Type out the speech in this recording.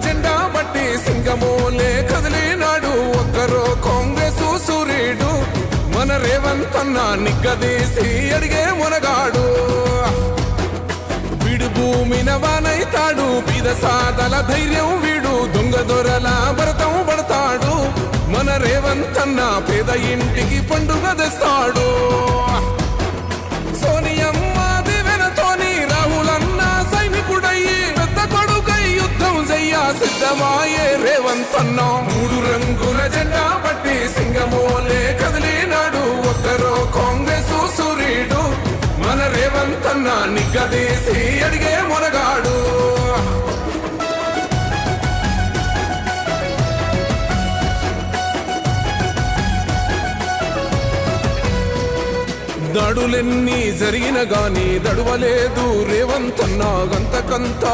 జెండా బట్టి సింగమోలే కదిలినాడు ఒక్కరో కాంగ్రెస్ సూర్యుడు మన రేవంత్ అన్న నిగ్గదీసి అడిగే మునగాడు వీడు భూమిన వానైతాడు బీద సాదల ధైర్యం వీడు దొంగ దొరల భరతం పడతాడు మన రేవంత్ అన్న పేద ఇంటికి పండుగ తెస్తాడు సోనియమ్మ దివెనతోని రాహులన్న సైనికుడయ్యి పెద్ద కొడుకై యుద్ధం చెయ్య సిద్ధమాయే రేవంత్ అన్న మూడు రంగుల జెండా పట్టి సింగమోలే కదిలినాడు ఒక్కరో కాంగ్రెస్ సూర్యుడు మన రేవంత్ అన్న నిగ్గదీసి అడిగే మునగాడు దాడులెన్ని జరిగిన గాని దడువలేదు రేవంత్ అన్న గంతకంతా